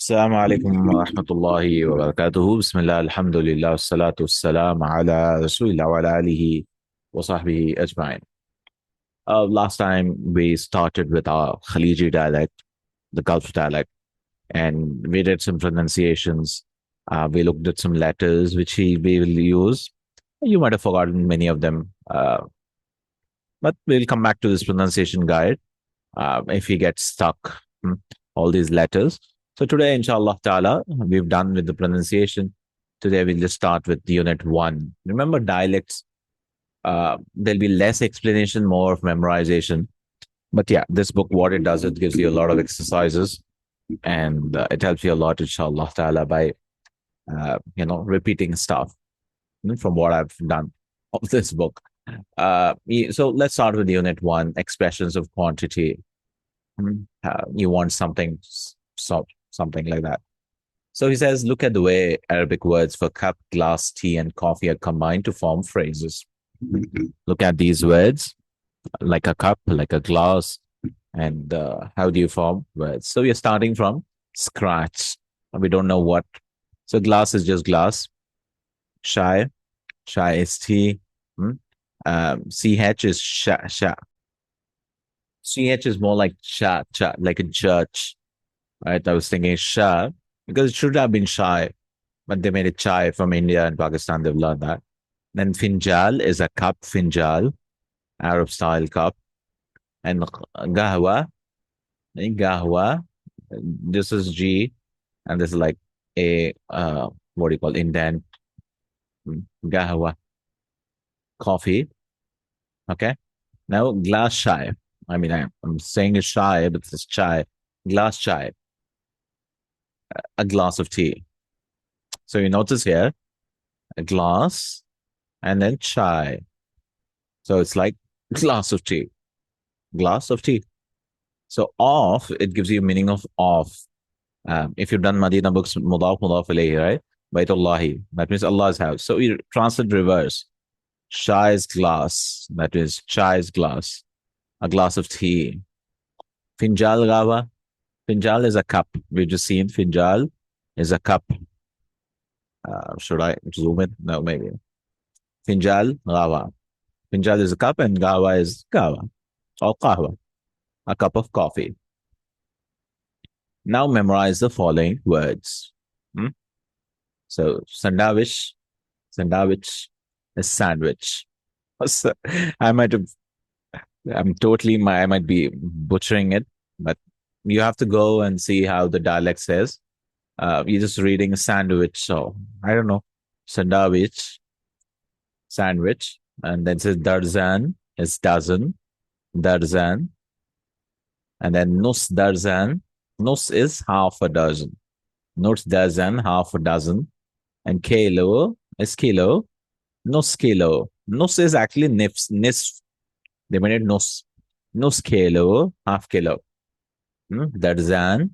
السلام عليكم ورحمة الله وبركاته. بسم الله الحمد لله والصلاة والسلام على رسول الله وعلى آله وصحبه أجمعين. Last time we started with our Khaleeji dialect, the Gulf dialect, and we did some pronunciations. We looked at some letters which we will use. You might have forgotten many of them, but we'll come back to this pronunciation guide if you get stuck, all these letters. So today, inshallah ta'ala, we've done with the pronunciation. Today, we'll just start with unit one. Remember, dialects, there'll be less explanation, more of memorization. But yeah, this book, what it does, it gives you a lot of exercises and it helps you a lot, inshallah ta'ala, by, repeating stuff from what I've done of this book. So let's start with unit one, expressions of quantity. You want something, something like that. So he says, look at the way Arabic words for cup, glass, tea, and coffee are combined to form phrases. Look at these words, like a cup, like a glass, and how do you form words? So you're starting from scratch. We don't know what. So glass is just glass. Shy is tea. CH is sha. CH is more like cha, like in church, right? I was thinking sha because it should have been shy, but they made it chai from India and Pakistan. They've learned that. Then finjal is a cup, finjal, Arab style cup. And gahwa, this is G, and this is like a, what do you call, indent, gahwa, coffee. Okay. Now, glass chai. I mean, I'm saying it's chai, but it's chai. Glass chai, a glass of tea. So you notice here, a glass and then chai. So it's like glass of tea, glass of tea. So off, it gives you meaning of off. If you've done Madina books, mudaf, mudaf alayhi, right? Baitullahi, that means Allah's house. So you translate reverse. Chai is glass, that is chai is glass, a glass of tea. Finjal gawa, finjal is a cup. We've just seen finjal is a cup. Should I zoom it? No, maybe. Finjal gawa. Finjal is a cup and gawa is gawa or qahwa, a cup of coffee. Now memorize the following words. So sandwich is sandwich. I might have, I might be butchering it, but you have to go and see how the dialect says. You're just reading a sandwich, so I don't know. Sandwich, and then says darzan is dozen, darzan, and then nus darzan. Nus is half a dozen. Nus darzan, half a dozen, and kilo is kilo. Nus kilo. Nus is actually nisf. They made it nus. Nus kilo, half kilo. Darzan,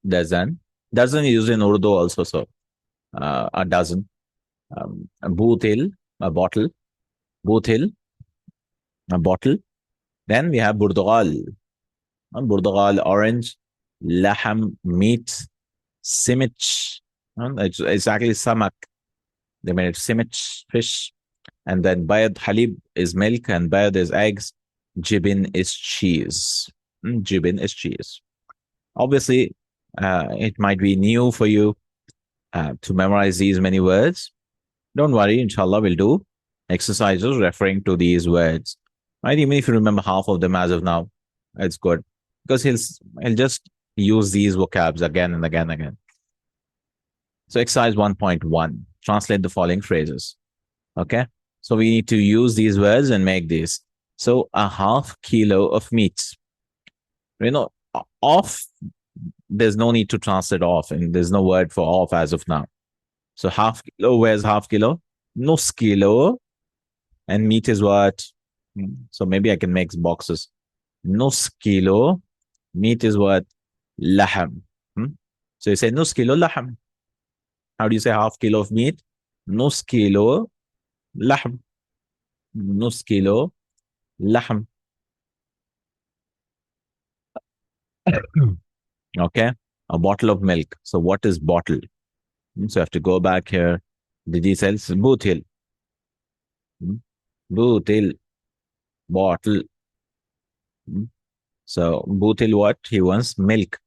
dozen. Dozen is used in Urdu also, so a dozen. Bootil, a bottle. Bootil, a bottle. Then we have Burdugal. Burdugal, orange. Laham, meat. Simich. It's actually samak. They made it simich, fish. And then bayad, halib is milk, and bayad is eggs. Jibin is cheese. Jibin is cheese. Obviously, it might be new for you to memorize these many words. Don't worry, inshallah, we'll do exercises referring to these words. Right? Even if you remember half of them as of now, it's good. Because he'll just use these vocabs again and again and again. So exercise 1.1, translate the following phrases. Okay. So we need to use these words and make these. So a half kilo of meat. Off, there's no need to translate off, and there's no word for off as of now. So half kilo, where's half kilo? Nus kilo. And meat is what? So maybe I can make boxes. Nus kilo. Meat is what? Laham. So you say nus kilo laham. How do you say half kilo of meat? Nus kilo lahm. Nus kilo lahm. Okay. A bottle of milk. So what is bottle? So I have to go back here. Did he sell bootil? Bootil, bottle. Hmm. So bootil what? He wants milk.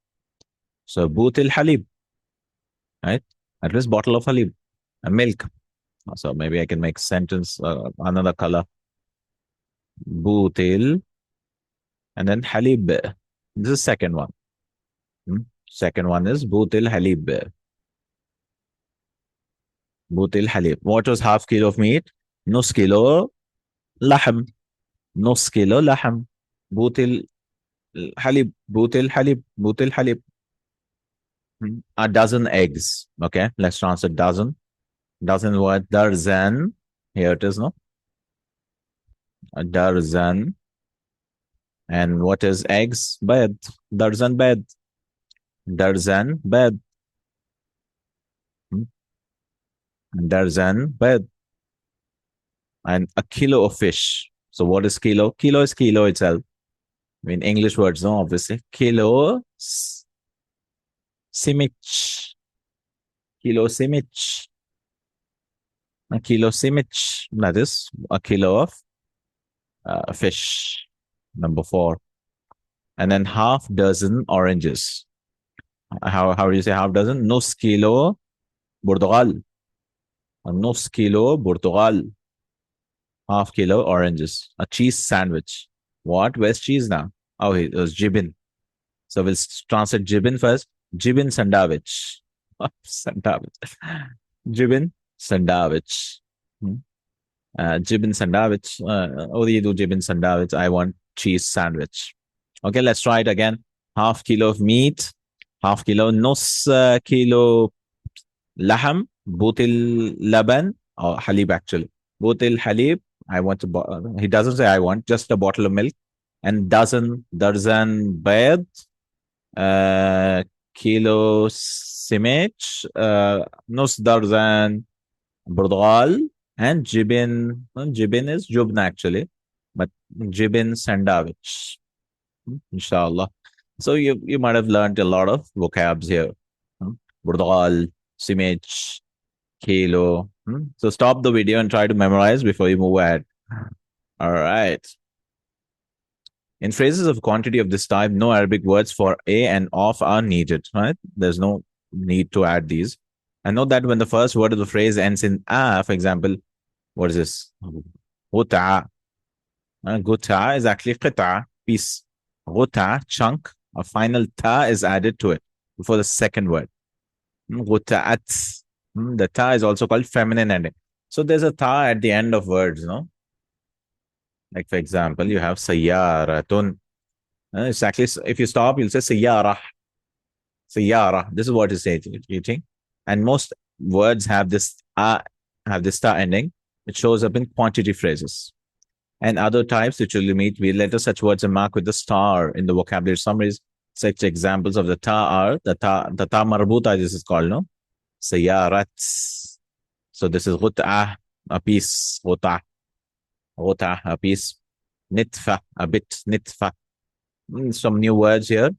So bootil halib, right? At least bottle of halib, milk. So maybe I can make sentence another color. Bootil and then halib. This is second one. Second one is bootil halib. Bootil halib. What was half kilo of meat? نص كيلو لحم. نص كيلو لحم. بوتل حليب. بوتل حليب. بوتل حليب. A dozen eggs. Okay, let's translate dozen. Dozen what? Darzan. Here it is, no? A darzan. And what is eggs? Bed. Darzan bed. Darzan bed. Darzan bed. And a kilo of fish. So what is kilo? Kilo is kilo itself. I mean, English words, no, obviously. Kilo simich. Kilo simich. A kilo simich. That is a kilo of fish. Number 4. And then half dozen oranges. How do you say half dozen? Nus kilo Portugal. Nus kilo Portugal. Half kilo oranges. A cheese sandwich. What? Where's cheese now? Oh, it was jibin. So we'll translate jibin first. Jibin sandwich. Sandwich. Jibin sandwich. Jibin sandwich. What do you do, jibin sandwich? I want cheese sandwich. Okay, let's try it again. Half kilo of meat. Half kilo. نص kilo لحم. بوتل لبن. Or halib actually. Bootil halib. I want to. He doesn't say I want, just a bottle of milk. And dozen bayad. Kilo simich. Nus darzan برتقال. And jibin. Jibin is jubna actually. But jibin sandwich. Inshallah. So you might have learned a lot of vocabs here. Burdagal, simich, kilo. So stop the video and try to memorize before you move ahead. All right. In phrases of quantity of this type, no Arabic words for a and of are needed, right? There's no need to add these. And note that when the first word of the phrase ends in a, for example, what is this? Guta. Guta is actually qita, piece. Guta, chunk. A final ta is added to it before the second word. Guta'at. The ta is also called feminine ending. So there's a ta at the end of words, no? Like, for example, you have sayyaratun. It's actually, if you stop, you'll say sayyarah. Sayyarah. This is what it's saying. And most words have this ta ending. It shows up in quantity phrases. And other types which will meet, we letter such words are marked with the star in the vocabulary summaries. Such examples of the ta are the ta marbuta, this is called, no? Sayyarat. So this is gut'ah, a piece. Gut'ah, a piece. Nitfa, a bit. Nitfa. Some new words here.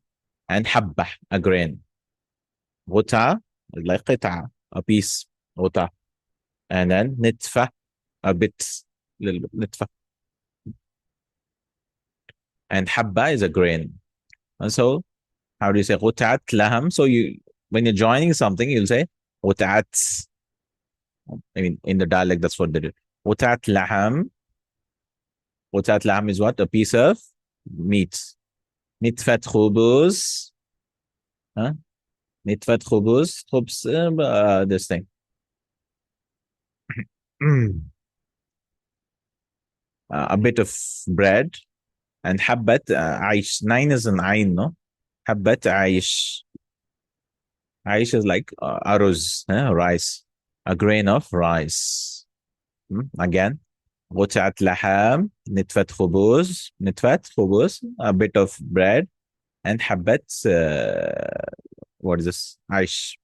And habbah, a grain. Gut'ah, like qit'ah, a piece. Gut'ah. And then nitfa, a bit. Little bit. Nitfa. And habba is a grain. And so, how do you say ghutat laham? So when you're joining something, you'll say ghutat. I mean, in the dialect, that's what they do. Ghutat laham. Ghutat laham is what? A piece of meat. Nitfat khubuz. Huh? Nitfat khubuz. Khubz, this thing. A bit of bread. And habbat aish. 9 is an ain, no? Habbat aish. Aish is like arroz, rice. A grain of rice. Again. Ghutat laham. Nitfat khubuz. Nitfat khubuz. A bit of bread. And habbat, what is this? Aish.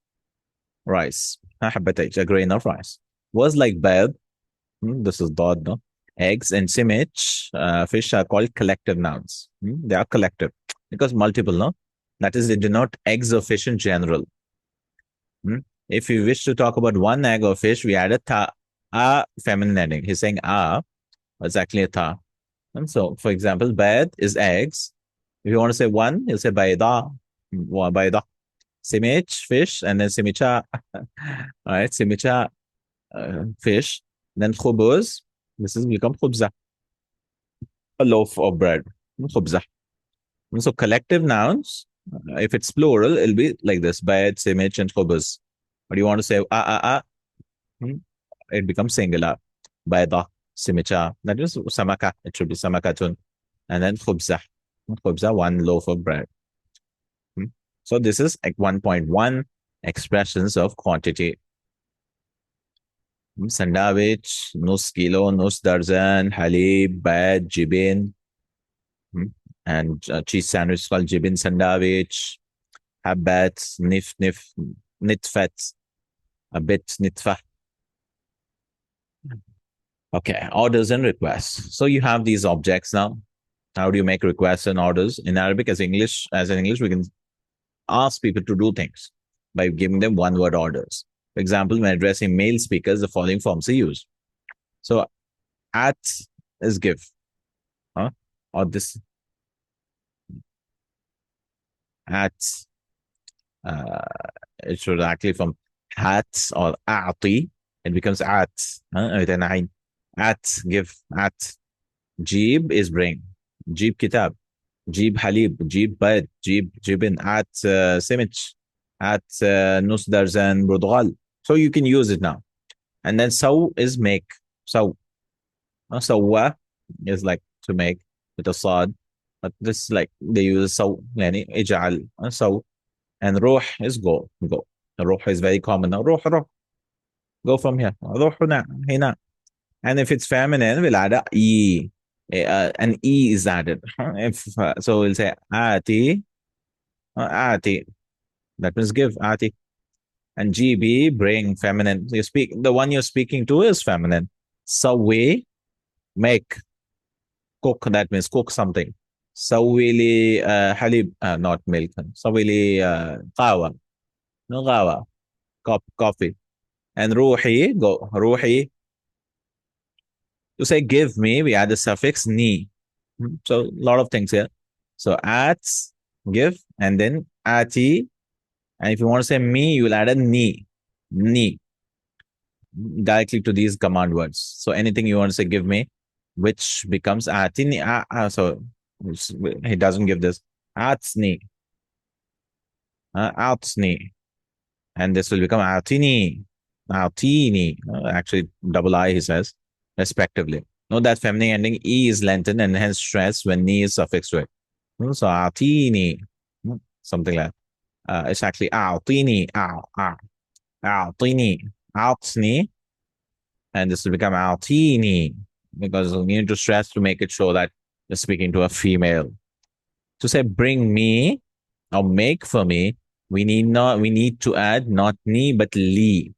Rice. Habbat aish. A grain of rice. Was like bad. This is dod, no? Eggs and simich, fish are called collective nouns. They are collective because multiple, no? That is, they denote eggs or fish in general. Hmm? If we wish to talk about one egg or fish, we add a ta, a feminine ending. He's saying a, but it's actually a ta. And so, for example, bad is eggs. If you want to say one, you'll say bayda, bayda. Simich, fish, and then simicha. All right, simicha, fish. Then khubuz, this is become khubza, a loaf of bread. Khubza. So collective nouns, if it's plural, it'll be like this: bayad, simich, and khubuz. But you want to say hmm, it becomes singular. Bayda, simicha. That is samaka. It should be samakatun. And then khubza. Khubza, one loaf of bread. Hmm. So this is like 1.1 expressions of quantity. Sandwich, nus kilo, nus darzan, halib, bad, jibin. And cheese sandwich is called jibin sandwich. Habat, nitfat, a bit nitfa. Okay, orders and requests. So you have these objects now. How do you make requests and orders? In Arabic, as in English, we can ask people to do things by giving them one word orders. For example, when addressing male speakers, the following forms are used. So at is give. Huh? Or this at uh, it should actually from hat or a'ti. It becomes at. With an ain. At give at. Jeeb is bring. Jeeb kitab. Jeeb halib. Jeeb bad. Jeeb jibin at simich. At nus darzan burdugal. So you can use it now. And then saw is make. So sawa is like to make with a sad. But this like they use saw yani ij'al. So and ruh is go. Go. Ruh is very common now. Ruh. Go from here. Ruh hina. And if it's feminine, we'll add a e. An e is added. If so, we'll say ati, ati. That means give ati. And gb bring feminine. You speak the one you're speaking to is feminine. Sawi make cook. That means cook something. Sawili halib, not milk. Sawili qawa, no qawa, coffee. And ruhi go ruhi. To say give me, we add the suffix ni. So a lot of things here. So at, give, and then ati. And if you want to say me, you will add a ni. Ni. Directly to these command words. So anything you want to say give me, which becomes ati ni. So he doesn't give this. Atni. Atni. And this will become atini. Atini. Actually, double I, he says, respectively. Note that feminine ending E is lengthened and hence stressed when ni is suffixed to it. So atini, something like that. It's actually atini, atini, atni, and this will become atini because we need to stress to make it show that you're speaking to a female. To say bring me or make for me, we need to add not ni but li.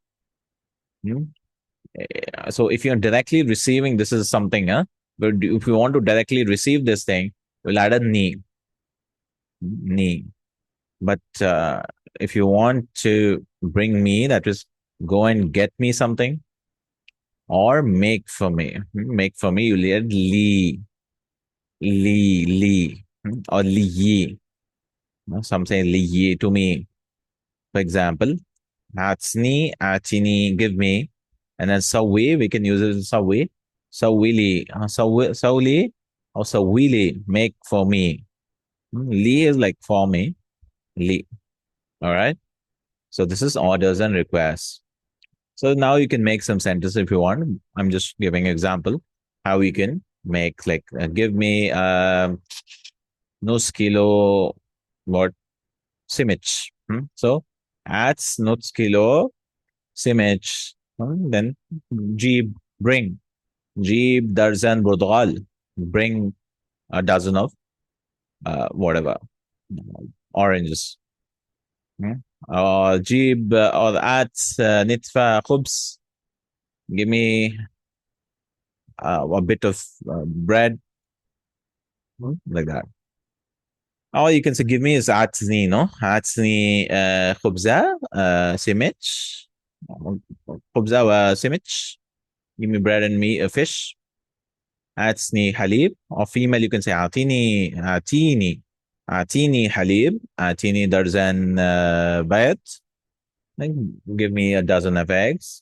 So if you're directly receiving, this is something, but if you want to directly receive this thing, we'll add a ni. Ni. But if you want to bring me, that is go and get me something or make for me. Make for me, you'll add li. Li. Or li yi. Some say li yi to me. For example, atsni, atini, give me. And then sawi, we can use it as sawi. Sawili, sawli, or sawili, make for me. Li is like for me. Li. All right. So this is orders and requests. So now you can make some sentences if you want. I'm just giving an example how we can make like give me nus kilo what simich. So ats nus kilo simich. Then jeeb bring jeeb darzan burdugal bring a dozen of whatever oranges. Jeeb or at nitfa khubs. Give me a bit of bread, like that. All you can say give me is عطني, no? عطني خبزة سمك. خبزة وسمك. Give me bread and meat, a fish. عطني حليب. Or female, you can say أعطيني حليب. أعطيني درزن بيض. Give me a dozen of eggs.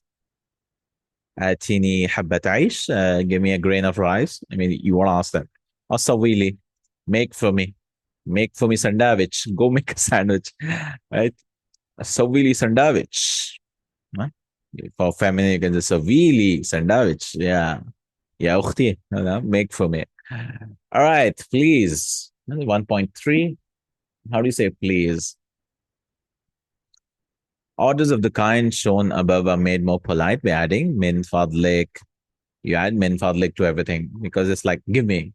أعطيني حبة عيش. Give me a grain of rice. I mean, you want to ask them. Or سوي make for me. Make for me sandwich. Go make a sandwich. Right? سوي لي sandwich. Huh? For feminine, you can say سوي لي sandwich. Yeah. يا أختي. Make for me. All right, please. 1.3. How do you say please? Orders of the kind shown above are made more polite by adding min fadlik. You add min fadlik to everything because it's like, give me.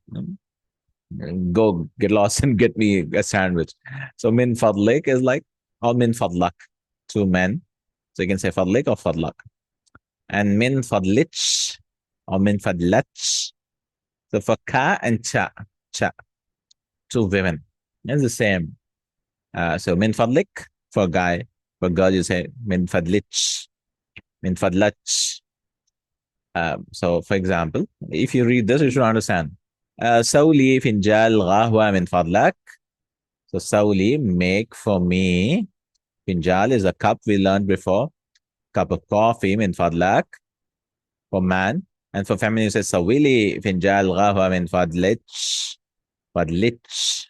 Go get lost and get me a sandwich. So min fadlik is like, or min fadlak, two men. So you can say fadlik or fadlak. And min fadlich or min fadlach. So for ka and cha, two women. It's the same. So min fadlik for a guy. For a girl, you say min fadlich, min fadlach. So for example, if you read this, you should understand. سولي فنجال قهوة من فضلك. So Sauli, make for me. Finjal is a cup we learned before. Cup of coffee min fadlak for man. And for feminine, you say Sawili finjal qahwa min fadlich. Fadlich.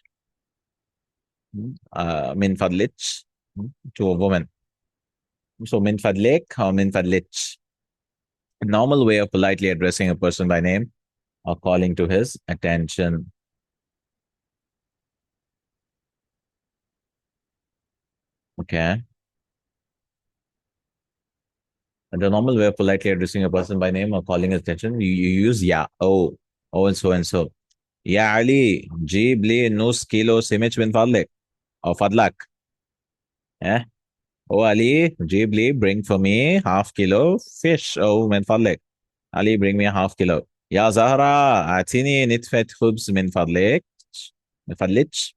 Min fadlich to a woman. So min fadlik or min fadlich. A normal way of politely addressing a person by name or calling to his attention. Okay. And the normal way of politely addressing a person by name or calling his attention, you use ya, oh, and so and so. Ya Ali, جيب لي نص كيلو سمك من فضلك أو فضلك. Yeah. Oh Ali, جيب لي, bring for me half kilo fish. Oh, من فضلك. Ali, bring me a half kilo. يا زهرة أعطيني نتفة خبز من فضلك. من فضلك.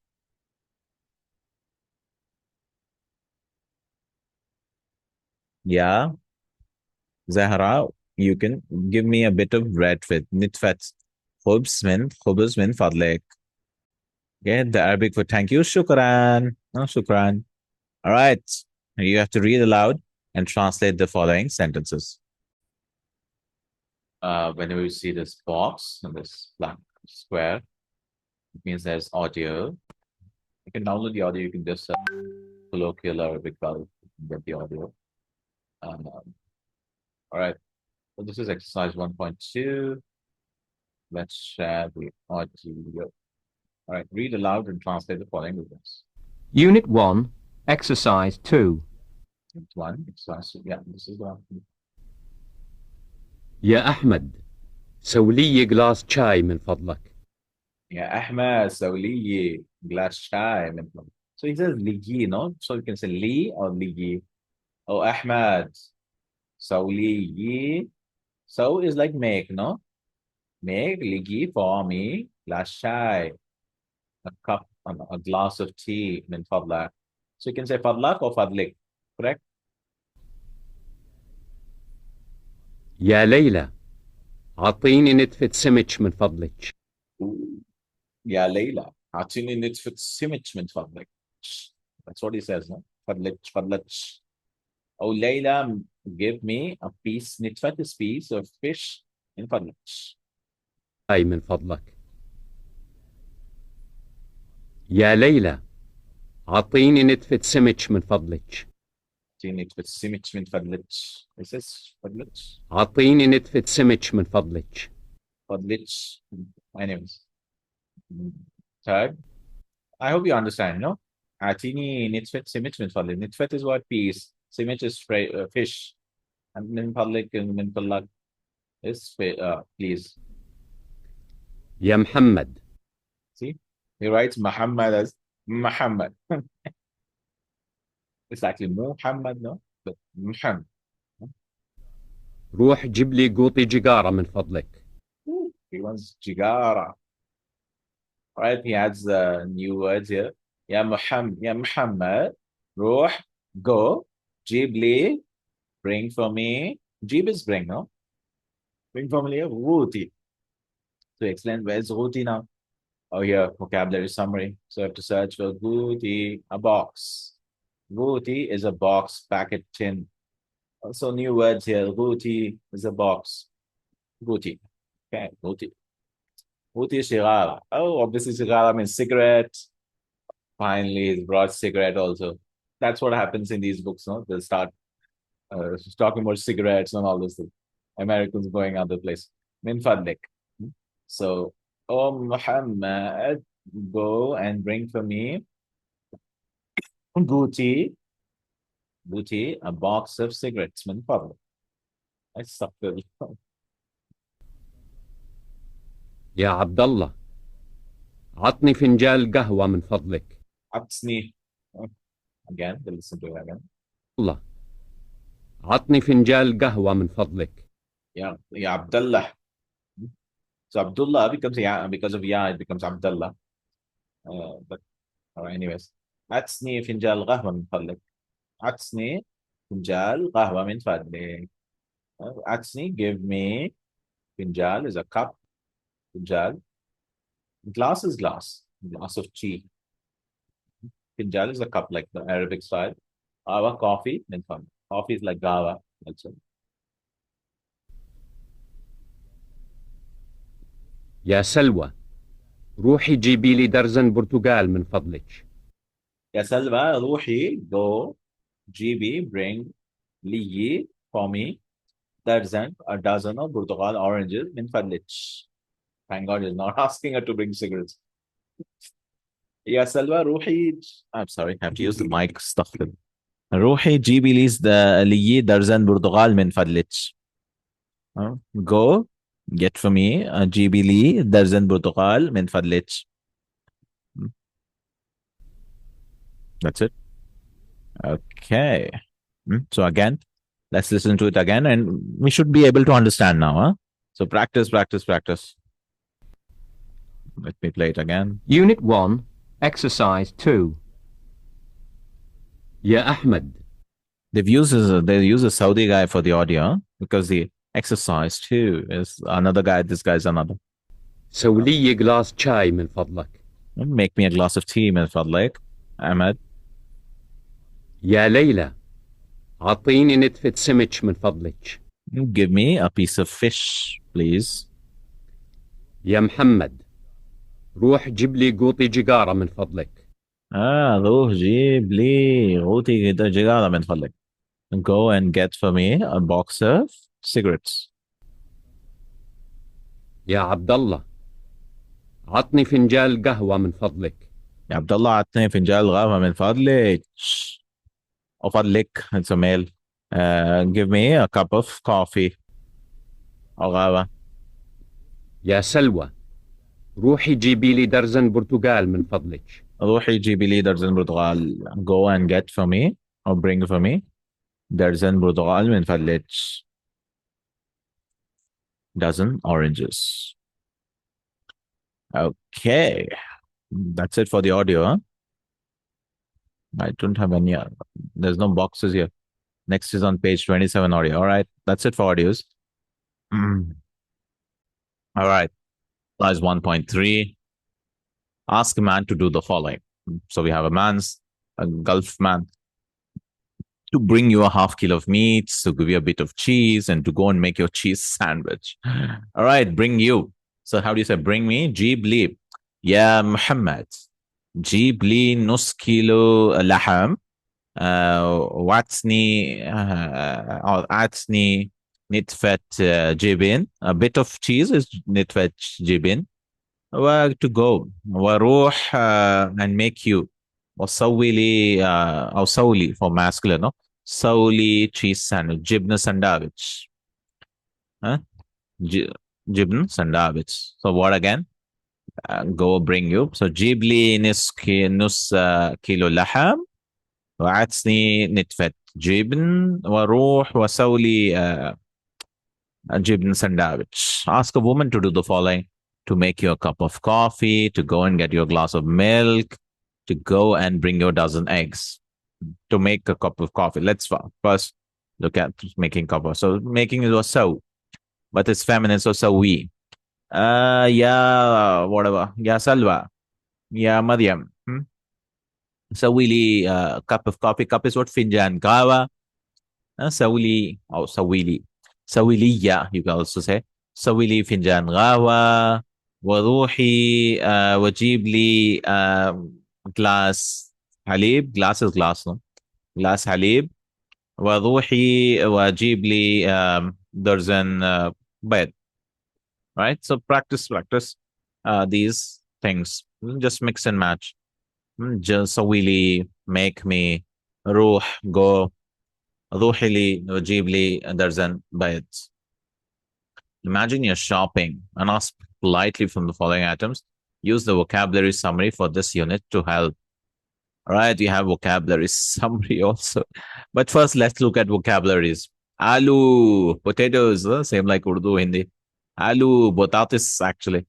Yeah. Zahra, you can give me a bit of bread with nitfat. Khubz min fadlek. Okay, the Arabic for thank you, shukran. No, shukran. All right. You have to read aloud and translate the following sentences. Whenever you see this box, this blank square, it means there's audio. You can download the audio. You can just colloquial Arabic file, get the audio. All right. So this is exercise 1.2. Let's share the audio. All right. Read aloud and translate the following words. Unit 1, Exercise 2. Unit 1, exercise 2. Yeah, this is the one. يا أحمد سوي لي جلاس شاي من فضلك. يا أحمد سوي لي glass شاي من فضلك. So he says لي, no? So you can say لي or لي. Oh, Ahmad, سوي لي. So is like make, no? Make لي for me glass شاي. A cup, a glass of tea من فضلك. So you can say فضلك or فضلك, correct? يا ليلى أعطيني نتفة سمك من فضلك. يا ليلى أعطيني نتفة سمك من فضلك. That's what he says, no? فضلك. Oh, Layla, give me a piece, نتفة is piece of fish من فضلك. أي من فضلك. يا ليلى أعطيني نتفة سمك من فضلك. أعطيني نتفة سمك من فضلك. It says فضلك. أعطيني نتفة سمك من فضلك. فضلك. Anyways. Third, I hope you understand, no? أعطيني نتفة سمك من فضلك. نتفة is what piece. سمك is fish. And من فضلك من فضلك is please. يا محمد. See? He writes Muhammad as Muhammad. It's actually Muhammad, no? But Muhammad. روح جيب لي قوطي جقارة من فضلك. He wants Jigara. Right? He adds new words here. Ya Muhammad, روح, go, جيب لي, bring for me. جيب is bring, no? Bring for me غوتي. To explain where's غوتي now? Oh, here, vocabulary summary. So I have to search for غوتي, a box. غوتي is a box, packet, tin. Also new words here. غوتي is a box. غوتي. Okay, غوتي. غوتي شغالة. Oh, obviously شغالة means cigarette. Finally, he brought cigarette also. That's what happens in these books, no? They'll start talking about cigarettes and all this thing. Americans going other place. Min fadlik. So, oh Muhammad, go and bring for me booty, booty, a box of cigarettes. Min fadlik. I suffer. يا عبد الله عطني فنجال قهوة من فضلك. Atsni. Again, we'll listen to it again. الله عطني فنجال قهوة من فضلك. Ya Abdullah. So Abdullah becomes Ya, because of Ya, it becomes Abdullah. But anyways. Atsni finjal qahwa min fadlik. Atsni finjal qahwa min fadlik. Atsni, give me. Finjal is a cup. Finjal. Glass is glass. Glass of tea. Finjal is a cup like the Arabic style. Our coffee, min fadlik. Coffee is like gawa. Also. يا سلوى روحي جيبي لي درزن برتقال من فضلك. Ya Salva, Ruhi, go. GB, bring. Li, for me. A dozen of Portugal oranges in Fadlich. Thank God he's not asking her to bring cigarettes. Ya Salva, Ruhi. I'm sorry, I have to use the mic stuff. روحي جيبي لي درزن برتقال من فضلك. Go get for me جيبي لي درزن برتقال من فضلك. That's it. Okay. So again, let's listen to it again and we should be able to understand now. Huh? So practice, practice, practice. Let me play it again. Unit 1, Exercise 2. يا أحمد They use a Saudi guy for the audio huh? Because the exercise too is another guy. This guy's another. سوي لي glass chai من فضلك. Make me a glass of tea من فضلك. Ahmed. يا ليلى عطيني نتفة سمك من فضلك. Give me a piece of fish, please. يا محمد روح جيب لي قوطي جقارة من فضلك. روح جيب لي غوطي جيجارة من فضلك. Go and get for me a box of cigarettes. يا عبد الله عطني فنجال قهوة من فضلك. يا عبد الله عطني فنجان قهوة من فضلك. أو فضلك, it's a male. Give me a cup of coffee. أو قهوة. يا سلوى روحي جيبي لي درزن برتقال من فضلك. روحي جيبي لي درزن برتقال. Go and get for me or bring for me درزن برتقال من فضلك. Dozen oranges. Okay. That's it for the audio, huh? I don't have any. There's no boxes here. Next is on page 27 audio. All right. That's it for audios. All right. Clause 1.3. Ask a man to do the following. So we have a Gulf man, to bring you a half kilo of meat, to give you a bit of cheese, and to go and make your cheese sandwich. All right. Bring you. So how do you say bring me? Jeeb li. Ya Muhammad. جيب لي نص كيلو لحم وعطني نتفة جبن. A bit of cheese is نتفة جبن. to go واروح and make you وسوي لي أو سوي for masculine no سوي لي cheese sandwich جبنة سندويتش جبن سندويتش. So what again? Go bring you. So جيب لي نص كيلو لحم وعطني نتفة جبن واروح واسوي لي جبن سندويتش. Ask a woman to do the following: to make you a cup of coffee, to go and get you a glass of milk, to go and bring your dozen eggs to make a cup of coffee. Let's first look at making coffee. So making is was so, but it's feminine, so we. Yeah, whatever. Yeah, Salwa. Yeah, Maryam. سوي لي cup of coffee. Cup is what? فنجان قهوة. سوي لي أو سوي لي سوي لي you can also say سوي لي فنجان قهوة وروحي وجيب لي glass حليب. glass is glass, no? glass حليب. وروحي وجيب لي درجن بيض. Right? So practice these things. Just mix and match. just سوي لي make me روح go روحي لي وجيب لي درجن بيض. Imagine you're shopping and ask politely from the following items. Use the vocabulary summary for this unit to help. All right, you have vocabulary summary also. But first, let's look at vocabularies. Aloo, potatoes, same like Urdu, Hindi. Aloo, batatis, actually.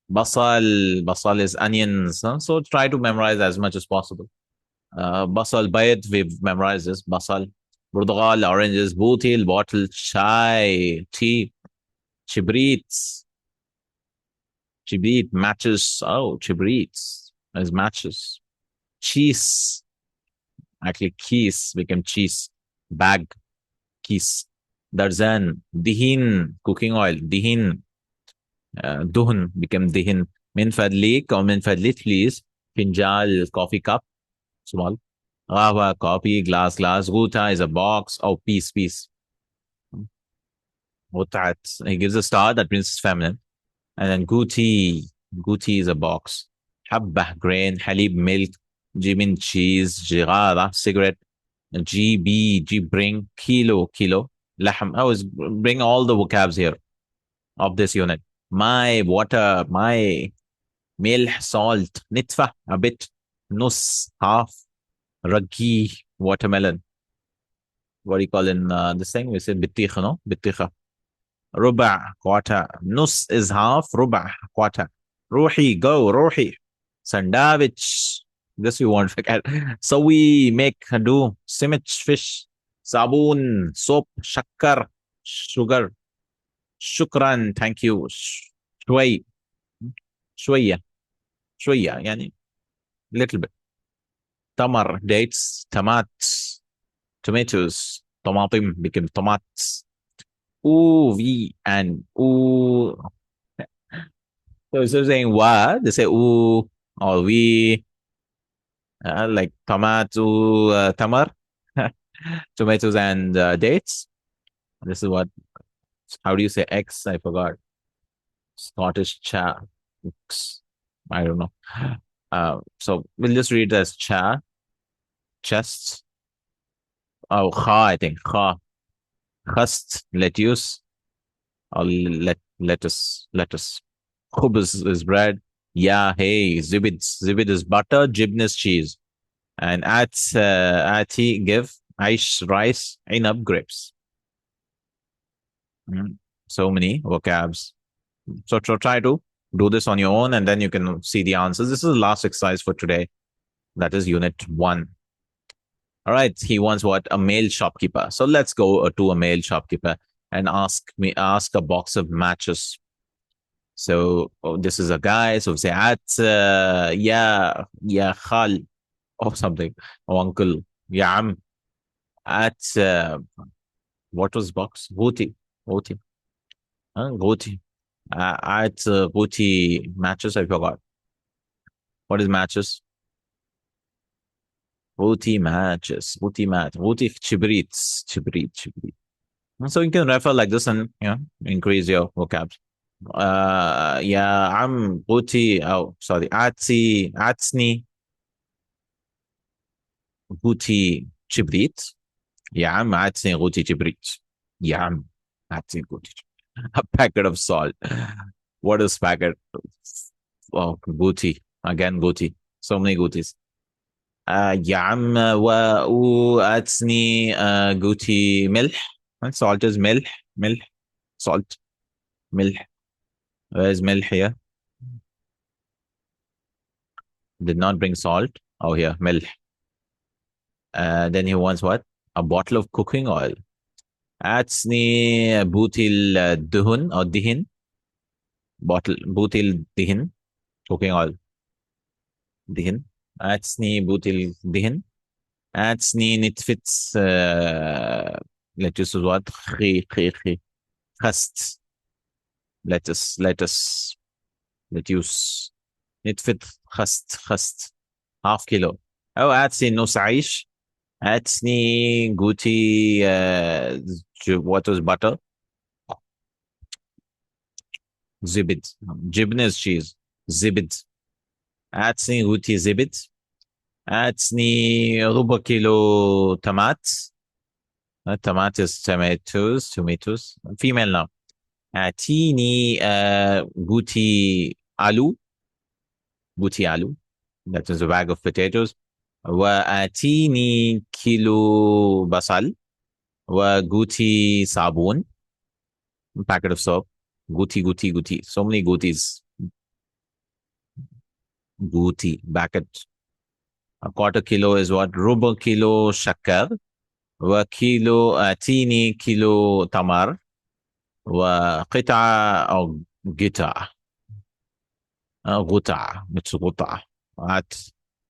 Basal is onions. So try to memorize as much as possible. Basal, bayat, we've memorized this. Basal. Burdugal, oranges. Bootil, bottle. Chai, tea. Chibrits. Chibrit, matches. Oh, chibrits is matches. Cheese. Actually, keys became cheese. Bag, keys. Darzan, dihin, cooking oil. Dihin, duhn became dihin. Min fadlik or min fadlit, please. Finjal, coffee cup, small. Rava, copy, glass. Guta is a box. Oh, piece. Gutat. He gives a star, that means it's feminine. And then guti is a box. Habbah, grain. Halib, milk. Jimin, cheese. Jirara, cigarette. G, bring. Kilo. Lahm. I always bring all the vocabs here of this unit. My, water. My, milk, salt. Nitfa, a bit. Nus, half. Ragi, watermelon. What do you call in this thing? We say bittikha, no? Bittikha. Ruba, quarter. Nus is half. Ruba, quarter. Ruhi, go. Ruhi. Sandwich. This we won't forget. So we make do. Simich, fish. Sabun, soap. Shakkar, sugar. Shukran, thank you. Shway. Shwaya. Shwaya, yani little bit. Tamar, dates. Tamat, tomatoes. Tomatim became tomats. Ooh, we and ooh. So instead of saying what, they say ooh or we, like tomato, tamar, tomatoes and dates. This is what, how do you say X? I forgot. Scottish cha. I don't know. So we'll just read it as cha, chest. Oh, kha, I think. Kha. Khust, lettuce. Or lettuce. Khubz is bread. Yeah, hey, zibid. Zibid is butter. Jibn is cheese. And ati, give. Aish, rice. Inab, grapes. So many vocabs. So try to do this on your own and then you can see the answers. This is the last exercise for today. That is unit 1. All right. He wants what? A male shopkeeper. So let's go to a male shopkeeper and ask a box of matches. So this is a guy. So say at yeah khal or something. Or uncle. Yeah at what was box? Goti. Goti. Goti. At Goti matches. I forgot. What is matches? Goti matches. Goti match. Goti chibrit. So you can refer like this and increase your vocabs. Yeah, I'm Guti. Oh, sorry. Atsni Guti Chibrit. Yeah, I'm Atsni Guti Chibrit. Yeah, I'm Atsni Guti. A packet of salt. What is packet? Oh, Guti. Again, Guti. So many Gutis. يا عم وأتني Guti ملح. And salt is milk, salt, milk. Where's milk here? Did not bring salt. Oh, here, milk. Then he wants what? A bottle of cooking oil. أعطني بوتل دهن or دهن. Bottle, بوتل دهن. Cooking oil. دهن. أعطني بوتل دهن. أعطني نتفة lettuce is what? خي. خست. Lettuce. lettuce. نتفة خست. half kilo. أو أعطني نص عيش. أعطني جوتي what was butter? زبد. جبن is cheese. زبد. أعطني جوتي زبد. أعطني ربع كيلو طماط. طماط is tomatoes. Female now. أعطيني جوتي آلو. جوتي آلو. That is a bag of potatoes. وآتيني كيلو بصل. وجوتي صابون. packet of soap. Guti. So many gutis. Guti. Packet. A quarter kilo is what? Rubo kilo shakar. وكيلو آتيني كيلو تمر. وقطعة أو قطع. غطع. مش غطع.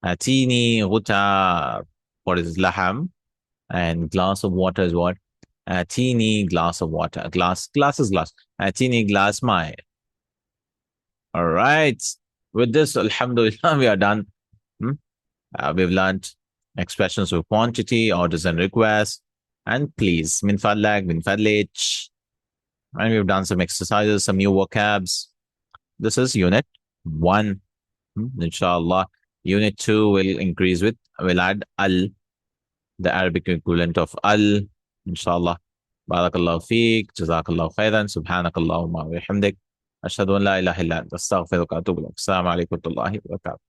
آتيني غطع. What is لحم? And glass of water is what? Teeny glass of water. Glass is glass. Teeny glass my. All right. With this, alhamdulillah, we are done. We've learned expressions of quantity, orders and requests, and please, min fadlak, min fadlich. And we've done some exercises, some new vocabs. This is unit 1. Inshallah. Unit 2 will add al, the Arabic equivalent of al. Inshallah. Barakallahu feek. Jazakallahu khairan. Subhanakallahumma wa bihamdik. Ashhadu an la ilaha illa anta astaghfiruka wa atubu ilaik. Assalamu alaikum wa rahmatullahi wa barakatuh.